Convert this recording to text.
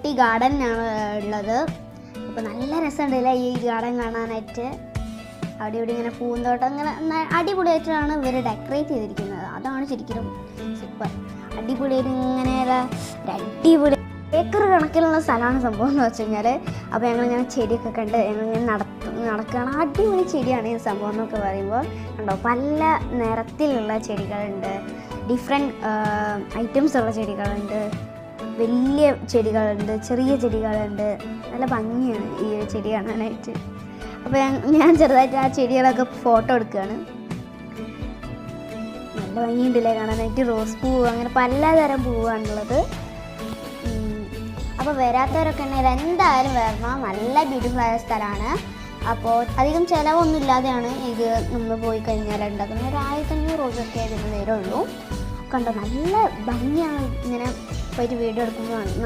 കുട്ടി ഗാർഡനാണ് ഉള്ളത്. അപ്പോൾ നല്ല രസമുണ്ടല്ലേ ഈ ഗാർഡൻ കാണാനായിട്ട്. അവിടെ ഇവിടെ ഇങ്ങനെ പൂന്തോട്ടം ഇങ്ങനെ അടിപൊളിയായിട്ടാണ് ഇവർ ഡെക്കറേറ്റ് ചെയ്തിരിക്കുന്നത്. അതാണ് ശരിക്കും സൂപ്പർ. അടിപൊളിയായിട്ട് ഇങ്ങനെ അടിപൊളി ഏക്കർ കണക്കിലുള്ള സ്ഥലമാണ് സംഭവം എന്ന് വെച്ച് കഴിഞ്ഞാൽ. അപ്പോൾ ഞങ്ങളിങ്ങനെ ചെടിയൊക്കെ കണ്ട് ഞങ്ങളിങ്ങനെ നടക്കുകയാണ്. അടിപൊളി ചെടിയാണ് ഈ സംഭവം എന്നൊക്കെ പറയുമ്പോൾ. കണ്ടോ പല നിറത്തിലുള്ള ചെടികളുണ്ട്, ഡിഫറെൻറ്റ് ഐറ്റംസ് ഉള്ള ചെടികളുണ്ട്, വലിയ ചെടികളുണ്ട്, ചെറിയ ചെടികളുണ്ട്. നല്ല ഭംഗിയാണ് ഈ ഒരു ചെടി കാണാനായിട്ട്. അപ്പോൾ ഞാൻ ചെറുതായിട്ട് ആ ചെടികളൊക്കെ ഫോട്ടോ എടുക്കുകയാണ്. നല്ല ഭംഗിയുണ്ടല്ലേ കാണാനായിട്ട്. റോസ് പൂവ് അങ്ങനെ പലതരം പൂവാണുള്ളത്. അപ്പോൾ വരാത്തവരൊക്കെ ഉണ്ടെങ്കിൽ എന്തായാലും വരണം. നല്ല ബ്യൂട്ടിഫുൾ ആയ സ്ഥലമാണ്. അപ്പോൾ അധികം ചിലവൊന്നും ഇല്ലാതെയാണ് ഇത് നമ്മൾ പോയി കഴിഞ്ഞാൽ ഉണ്ടാക്കുന്നത്. ഒരു 1500 രൂപയൊക്കെ ഇതിന് വരുള്ളൂ. കണ്ടോ നല്ല ഭംഗിയാണ് ഇങ്ങനെ പോയിട്ട് വീഡിയോ എടുക്കുമ്പോൾ. നല്ല